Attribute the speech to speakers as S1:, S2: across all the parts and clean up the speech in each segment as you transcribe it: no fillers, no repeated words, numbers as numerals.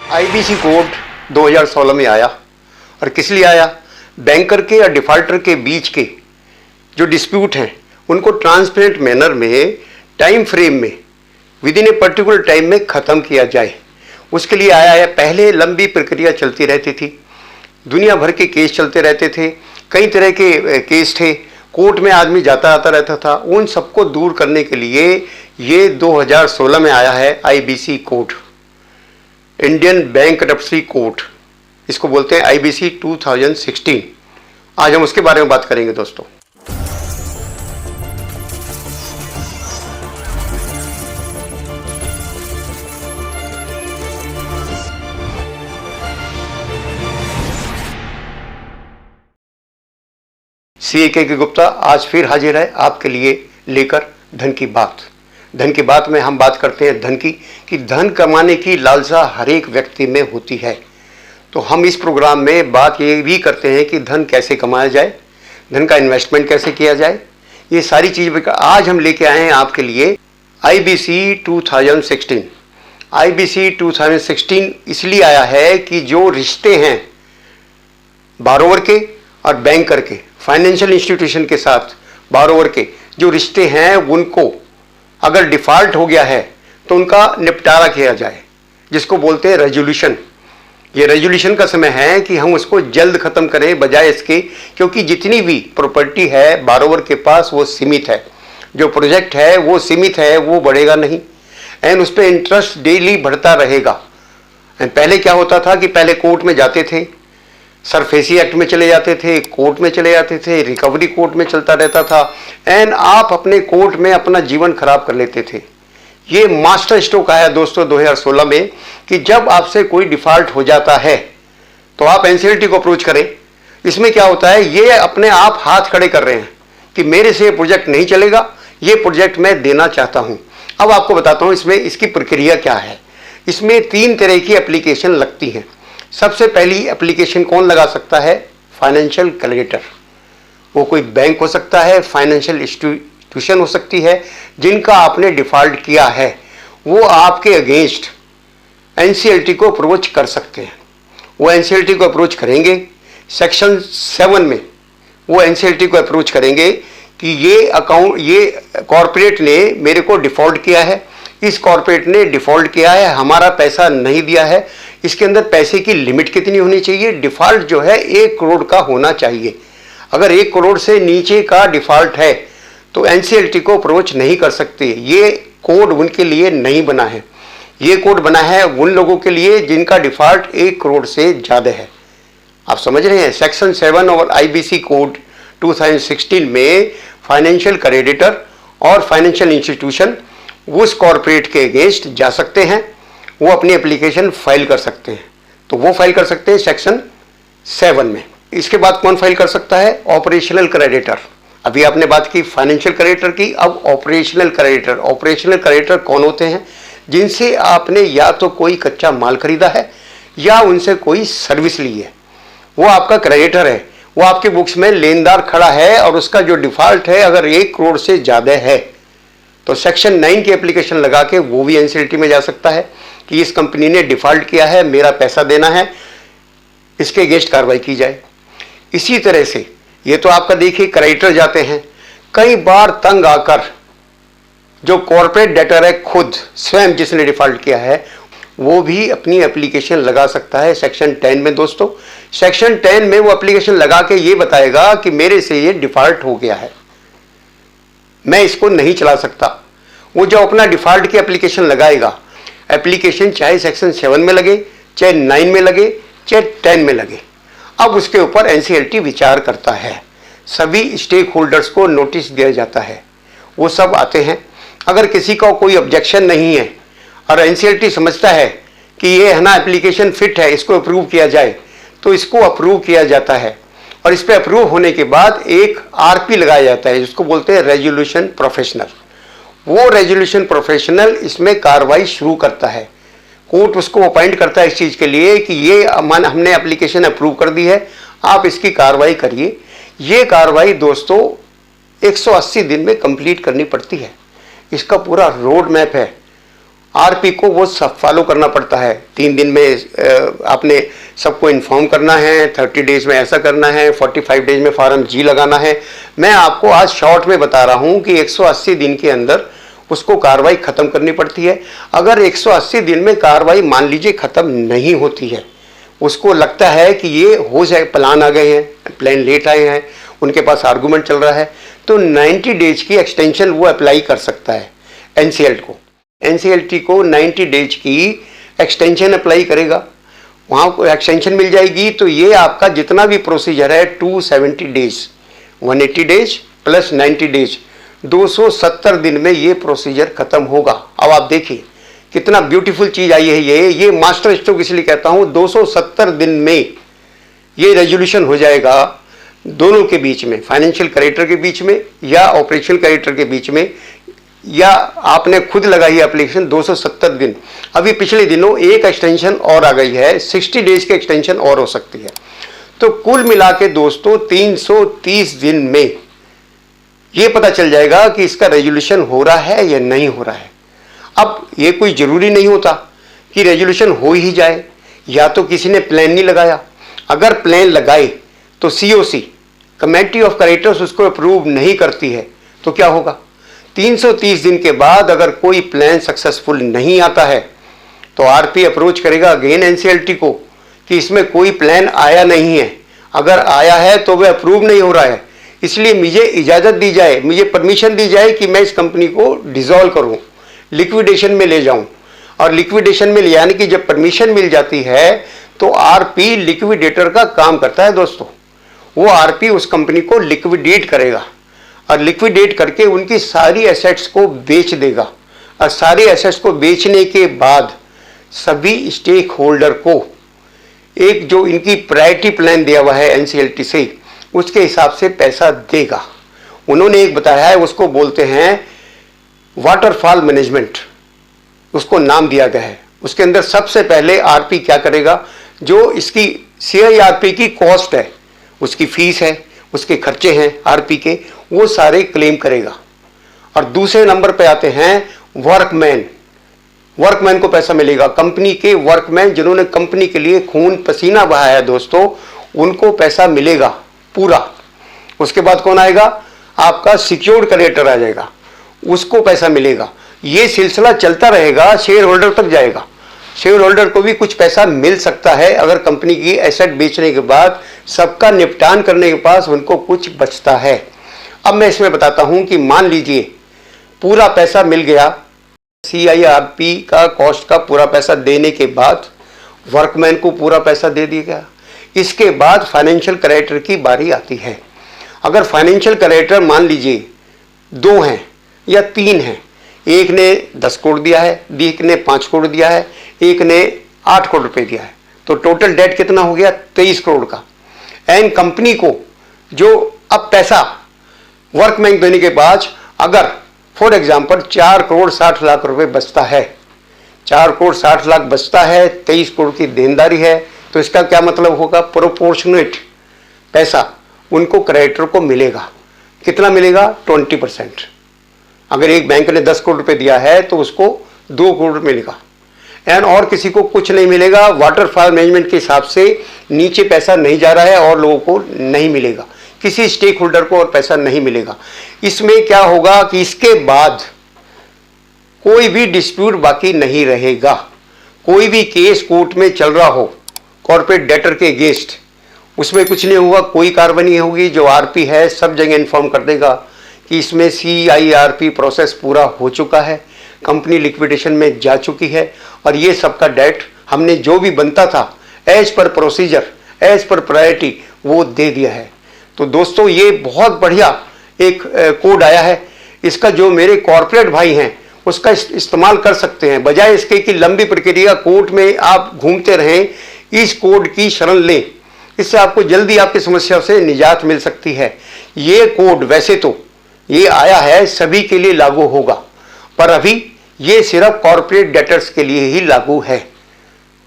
S1: IBC code 2016 में आया और किस लिए आया? बैंकर के या डिफॉल्टर के बीच के जो डिस्प्यूट हैं उनको ट्रांसपेरेंट मैनर में, टाइम फ्रेम में, with in a particular time में ख़त्म किया जाए, उसके लिए आया है। पहले लंबी प्रक्रिया चलती रहती थी, दुनिया भर के केस चलते रहते थे, कई तरह के केस थे, कोर्ट में आदमी जाता आता रहता था। उन सबको दूर करने के लिए ये 2016 में आया है IBC code, Indian bankruptcy code, इसको बोलते हैं आईबीसी 2016। आज हम उसके बारे में बात करेंगे दोस्तों। CA के गुप्ता आज फिर हाजिर है आपके लिए लेकर धन की बात। धन की बात में हम बात करते हैं धन की, कि धन कमाने की लालसा हर एक व्यक्ति में होती है। तो हम इस प्रोग्राम में बात ये भी करते हैं कि धन कैसे कमाया जाए, धन का इन्वेस्टमेंट कैसे किया जाए, ये सारी चीज़ आज हम लेके आए हैं आपके लिए आईबीसी 2016। आईबीसी 2016 इसलिए आया है कि जो रिश्ते हैं बारोवर के और बैंकर के, फाइनेंशियल इंस्टीट्यूशन के साथ बारोवर के जो रिश्ते हैं, उनको अगर डिफॉल्ट हो गया है तो उनका निपटारा किया जाए, जिसको बोलते हैं रेजोल्यूशन। ये रेजोल्यूशन का समय है कि हम उसको जल्द खत्म करें बजाय इसके, क्योंकि जितनी भी प्रॉपर्टी है बारोवर के पास वो सीमित है, जो प्रोजेक्ट है वो सीमित है, वो बढ़ेगा नहीं, एंड उस पर इंटरेस्ट डेली बढ़ता रहेगा। एंड पहले क्या होता था कि पहले कोर्ट में जाते थे, सरफेसी एक्ट में चले जाते थे, कोर्ट में चले जाते थे, रिकवरी कोर्ट में चलता रहता था, एंड आप अपने कोर्ट में अपना जीवन खराब कर लेते थे। ये मास्टर स्ट्रोक आया दोस्तों 2016 में कि जब आपसे कोई डिफॉल्ट हो जाता है तो आप एनसीएलटी को अप्रोच करें। इसमें क्या होता है, ये अपने आप हाथ खड़े कर रहे हैं कि मेरे से ये प्रोजेक्ट नहीं चलेगा, ये प्रोजेक्ट मैं देना चाहता हूं। अब आपको बताता हूं इसमें इसकी प्रक्रिया क्या है। इसमें 3 तरह की एप्लीकेशन लगती हैं। सबसे पहली एप्लीकेशन कौन लगा सकता है? Financial creditor. वो कोई बैंक हो सकता है, फाइनेंशियल इंस्टीट्यूशन हो सकती है, जिनका आपने डिफॉल्ट किया है, वो आपके अगेंस्ट एनसीएलटी को अप्रोच कर सकते हैं। वो एनसीएलटी को अप्रोच करेंगे, सेक्शन 7 में वो एनसीएलटी को अप्रोच करेंगे कि ये कॉर्पोरेट ने मेरे को डिफॉल्ट किया है, इस कॉर्पोरेट ने डिफॉल्ट किया है, हमारा पैसा नहीं दिया है, इसके अंदर पैसे की लिमिट कितनी होनी चाहिए? डिफॉल्ट जो है 1 करोड़ का होना चाहिए। अगर 1 करोड़ से नीचे का डिफॉल्ट है तो एनसीएलटी को अप्रोच नहीं कर सकते। ये कोड उनके लिए नहीं बना है, ये कोड बना है उन लोगों के लिए जिनका डिफॉल्ट 1 करोड़ से ज़्यादा है। आप समझ रहे हैं? सेक्शन 7 और आईबीसी कोड 2016 में फाइनेंशियल क्रेडिटर और फाइनेंशियल इंस्टीट्यूशन उस कॉर्पोरेट के अगेंस्ट जा सकते हैं, वो अपनी एप्लीकेशन फाइल कर सकते हैं। तो वो फाइल कर सकते हैं सेक्शन 7 में। इसके बाद कौन फाइल कर सकता है? Operational creditor. अभी आपने बात की फाइनेंशियल क्रेडिटर की, अब ऑपरेशनल क्रेडिटर। ऑपरेशनल क्रेडिटर कौन होते हैं? जिनसे आपने या तो कोई कच्चा माल खरीदा है या उनसे कोई सर्विस ली है, वो आपका क्रेडिटर है, वो आपके बुक्स में लेनदार खड़ा है और उसका जो डिफॉल्ट है अगर 1 करोड़ से ज़्यादा है तो सेक्शन 9 की एप्लीकेशन लगा के वो भी एनसीएलटी में जा सकता है कि इस कंपनी ने डिफॉल्ट किया है, मेरा पैसा देना है, इसके अगेंस्ट कार्रवाई की जाए। इसी तरह से ये तो आपका देखिए क्रेडिटर जाते हैं, कई बार तंग आकर जो कॉर्पोरेट डेटर है खुद स्वयं जिसने डिफॉल्ट किया है वो भी अपनी एप्लीकेशन लगा सकता है सेक्शन 10 में। दोस्तों सेक्शन 10 में वो एप्लीकेशन लगा के ये बताएगा कि मेरे से ये डिफॉल्ट हो गया है, मैं इसको नहीं चला सकता। वो जो अपना डिफॉल्ट की एप्लीकेशन लगाएगा, एप्लीकेशन चाहे सेक्शन 7 में लगे, चाहे 9 में लगे, चाहे 10 में लगे, अब उसके ऊपर एनसीएलटी विचार करता है। सभी स्टेक होल्डर्स को नोटिस दिया जाता है, वो सब आते हैं। अगर किसी का कोई ऑब्जेक्शन नहीं है और एनसीएलटी समझता है कि ये है ना एप्लीकेशन फिट है, इसको अप्रूव किया जाए, तो इसको अप्रूव किया जाता है। और इस पर अप्रूव होने के बाद एक आरपी लगाया जाता है, जिसको बोलते हैं रेजोल्यूशन प्रोफेशनल। वो रेजोल्यूशन प्रोफेशनल इसमें कार्रवाई शुरू करता है। कोर्ट उसको अपॉइंट करता है इस चीज़ के लिए कि ये हमने एप्लीकेशन अप्रूव कर दी है, आप इसकी कार्रवाई करिए। ये कार्रवाई दोस्तों 180 दिन में कंप्लीट करनी पड़ती है। इसका पूरा रोड मैप है। आरपी को वो सब फॉलो करना पड़ता है। 3 दिन में आपने सबको इन्फॉर्म करना है, 30 डेज में ऐसा करना है, 45 डेज में फॉर्म जी लगाना है। मैं आपको आज शॉर्ट में बता रहा हूं कि 180 दिन के अंदर उसको कार्रवाई खत्म करनी पड़ती है। अगर 180 दिन में कार्रवाई मान लीजिए खत्म नहीं होती है, उसको लगता है कि ये हो जाए, प्लान आ गए हैं, प्लान लेट आए हैं, उनके पास आर्गूमेंट चल रहा है, तो 90 डेज की एक्सटेंशन वो अप्लाई कर सकता है एनसीएलटी को 90 डेज की एक्सटेंशन अप्लाई करेगा, वहाँ को एक्सटेंशन मिल जाएगी। तो ये आपका जितना भी प्रोसीजर है 270 डेज, 180 डेज प्लस 90 डेज, 270 दिन में ये प्रोसीजर खत्म होगा। अब आप देखिए कितना ब्यूटीफुल चीज आई है ये मास्टर स्ट्रोक इसलिए कहता हूं। 270 दिन में ये रेजोल्यूशन हो जाएगा दोनों के बीच में, फाइनेंशियल करेक्टर के बीच में या ऑपरेशनल करेक्टर के बीच में, या आपने खुद लगाई एप्लीकेशन 270 दिन। अभी पिछले दिनों एक एक्सटेंशन और आ गई है, 60 डेज की एक्सटेंशन और हो सकती है। तो कुल मिला के दोस्तों 330 दिन में ये पता चल जाएगा कि इसका रेजोल्यूशन हो रहा है या नहीं हो रहा है। अब ये कोई जरूरी नहीं होता कि रेजोल्यूशन हो ही जाए, या तो किसी ने प्लान नहीं लगाया। अगर प्लान लगाए तो सीओसी कमेटी ऑफ करेक्टर्स उसको अप्रूव नहीं करती है तो क्या होगा? 330 दिन के बाद अगर कोई प्लान सक्सेसफुल नहीं आता है तो आरपी अप्रोच करेगा अगेन एनसीएलटी को कि इसमें कोई प्लान आया नहीं है, अगर आया है तो वह अप्रूव नहीं हो रहा है, इसलिए मुझे इजाजत दी जाए, मुझे परमिशन दी जाए कि मैं इस कंपनी को डिसॉल्व करूं, लिक्विडेशन में ले जाऊं। और लिक्विडेशन में ले जाने की जब परमिशन मिल जाती है तो आरपी लिक्विडेटर का काम करता है दोस्तों। वो आरपी उस कंपनी को लिक्विडेट करेगा और लिक्विडेट करके उनकी सारी एसेट्स को बेच देगा, और सारी एसेट्स को बेचने के बाद सभी स्टेक होल्डर को एक जो इनकी प्रायोरिटी प्लान दिया हुआ है एनसीएलटी से, उसके हिसाब से पैसा देगा। उन्होंने एक बताया है, उसको बोलते हैं वाटरफॉल मैनेजमेंट, उसको नाम दिया गया है। उसके अंदर सबसे पहले आरपी क्या करेगा, जो इसकी सीआईआरपी की कॉस्ट है, उसकी फीस है, उसके खर्चे हैं आरपी के, वो सारे क्लेम करेगा। और दूसरे नंबर पे आते हैं वर्कमैन को पैसा मिलेगा। कंपनी के वर्कमैन जिन्होंने कंपनी के लिए खून पसीना बहाया है दोस्तों, उनको पैसा मिलेगा पूरा। उसके बाद कौन आएगा? आपका सिक्योर्ड क्रेडिटर आ जाएगा, उसको पैसा मिलेगा। ये सिलसिला चलता रहेगा, शेयर होल्डर तक जाएगा। शेयर होल्डर को भी कुछ पैसा मिल सकता है अगर कंपनी की एसेट बेचने के बाद सबका निपटान करने के पास उनको कुछ बचता है। अब मैं इसमें बताता हूं कि मान लीजिए पूरा पैसा मिल गया, सीआईआरपी का कॉस्ट का पूरा पैसा देने के बाद वर्कमैन को पूरा पैसा दे दिया गया। इसके बाद फाइनेंशियल करेक्टर की बारी आती है। अगर फाइनेंशियल करेक्टर मान लीजिए 2 हैं या 3 हैं, एक ने 10 करोड़ दिया है, एक ने 5 करोड़ दिया है, एक ने 8 करोड़ रुपए दिया है, तो टोटल डेट कितना हो गया? 23 करोड़ का। एंड कंपनी को जो अब पैसा वर्कमैन देने के बाद अगर फॉर एग्जांपल 4 करोड़ 60 लाख रुपए बचता है, 4 करोड़ 60 लाख बचता है, 23 करोड़ की देनदारी है, तो इसका क्या मतलब होगा? प्रोपोर्शनेट पैसा उनको क्रेडिटर को मिलेगा। कितना मिलेगा? 20%। अगर एक बैंक ने 10 करोड़ रुपए दिया है तो उसको 2 करोड़ मिलेगा, एंड और किसी को कुछ नहीं मिलेगा। वाटरफॉल मैनेजमेंट के हिसाब से नीचे पैसा नहीं जा रहा है और लोगों को नहीं मिलेगा, किसी स्टेक होल्डर को और पैसा नहीं मिलेगा। इसमें क्या होगा कि इसके बाद कोई भी डिस्प्यूट बाकी नहीं रहेगा। कोई भी केस कोर्ट में चल रहा हो कॉर्पोरेट डेटर के अगेंस्ट, उसमें कुछ नहीं होगा, कोई कार्रवाई नहीं होगी। जो आरपी है सब जगह इन्फॉर्म कर देगा कि इसमें सीआईआरपी प्रोसेस पूरा हो चुका है, कंपनी लिक्विडेशन में जा चुकी है, और ये सबका डेट हमने जो भी बनता था as per procedure, as per priority वो दे दिया है। तो दोस्तों ये बहुत बढ़िया एक कोड आया है, इसका जो मेरे कॉर्पोरेट भाई हैं उसका इस्तेमाल कर सकते हैं। बजाय इसके कि लंबी प्रक्रिया कोर्ट में आप घूमते रहें, इस कोड की शरण लें, इससे आपको जल्दी आपकी समस्या से निजात मिल सकती है। ये कोड वैसे तो ये आया है सभी के लिए लागू होगा, पर अभी ये सिर्फ कॉर्पोरेट डेटर्स के लिए ही लागू है।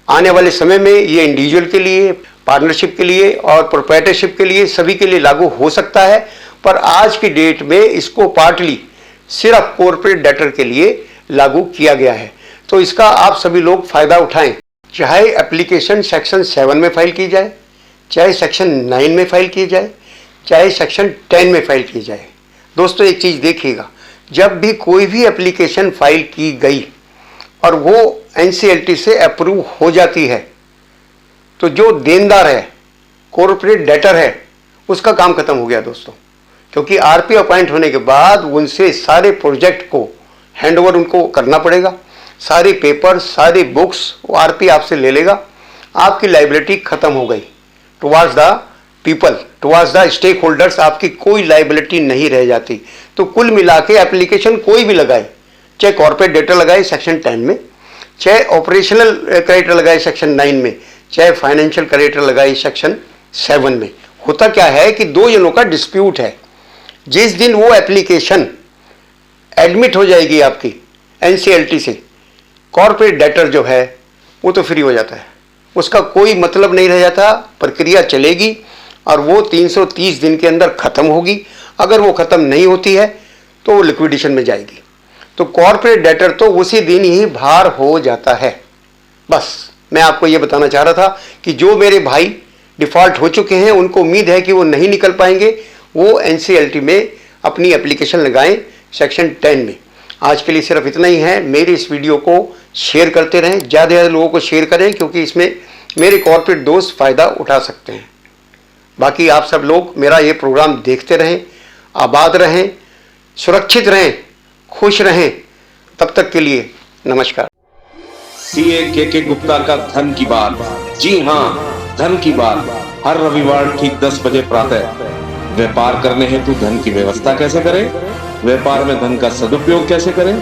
S1: आने वाले समय में ये इंडिविजुअल के लिए, पार्टनरशिप के लिए और प्रोप्राइटरशिप के लिए सभी के लिए लागू हो सकता है, पर आज की डेट में इसको पार्टली सिर्फ कॉर्पोरेट डेटर के लिए लागू किया गया है। तो इसका आप सभी लोग फायदा उठाएं। चाहे एप्लीकेशन सेक्शन 7 में फाइल की जाए, चाहे सेक्शन 9 में फाइल की जाए, चाहे सेक्शन 10 में फाइल की जाए। दोस्तों एक चीज देखिएगा, जब भी कोई भी एप्लीकेशन फाइल की गई और वो एनसीएलटी से अप्रूव हो जाती है, तो जो देनदार है, कॉर्पोरेट डेटर है, उसका काम खत्म हो गया दोस्तों। क्योंकि आरपी अपॉइंट होने के बाद उनसे सारे प्रोजेक्ट को हैंडओवर उनको करना पड़ेगा। सारे पेपर, सारी बुक्स वो आरपी आपसे ले लेगा। आपकी लाइबिलिटी खत्म हो गई। Towards the people, towards the stakeholders आपकी कोई लाइबिलिटी नहीं रह जाती। तो कुल मिला के एप्लीकेशन कोई भी लगाए, चाहे कॉर्पोरेट डेटा लगाए सेक्शन 10 में, चाहे ऑपरेशनल क्रेडिटर लगाए सेक्शन 9 में, चाहे फाइनेंशियल क्रेडिटर लगाए सेक्शन 7 में, होता क्या है कि दो जनों का डिस्प्यूट है। जिस दिन वो एप्लीकेशन एडमिट हो जाएगी आपकी एनसीएलटी से, कॉर्पोरेट डेटर जो है वो तो फ्री हो जाता है, उसका कोई मतलब नहीं रह जाता। प्रक्रिया चलेगी और वो 330 दिन के अंदर खत्म होगी। अगर वो खत्म नहीं होती है तो वो लिक्विडेशन में जाएगी। तो कॉर्पोरेट डेटर तो उसी दिन ही बाहर हो जाता है। बस मैं आपको ये बताना चाह रहा था कि जो मेरे भाई डिफॉल्ट हो चुके हैं, उनको उम्मीद है कि वो नहीं निकल पाएंगे, वो एनसीएलटी में अपनी एप्लीकेशन लगाएं सेक्शन 10 में। आज के लिए सिर्फ इतना ही है। मेरे इस वीडियो को शेयर करते रहें, ज़्यादा से ज़्यादा लोगों को शेयर करें, क्योंकि इसमें मेरे कॉर्पोरेट दोस्त फ़ायदा उठा सकते हैं। बाकी आप सब लोग मेरा ये प्रोग्राम देखते रहें, आबाद रहें, सुरक्षित रहें, खुश रहें। तब तक के लिए नमस्कार।
S2: सीए के गुप्ता का धन की बात। जी हाँ, धन की बात हर रविवार ठीक 10 बजे प्रातः। व्यापार करने हेतु धन की व्यवस्था कैसे करें, व्यापार में धन का सदुपयोग कैसे करें,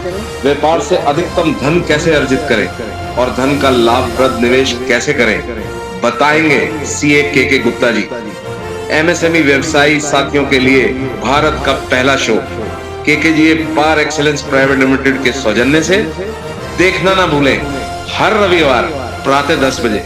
S2: व्यापार से अधिकतम धन कैसे अर्जित करें और धन का लाभप्रद निवेश कैसे करें, बताएंगे सीए के गुप्ता जी। एमएसएमई व्यवसायी साथियों के लिए भारत का पहला show KKGA par excellence private limited के सौजन्य से देखना ना भूलें, हर रविवार प्रातः 10 बजे।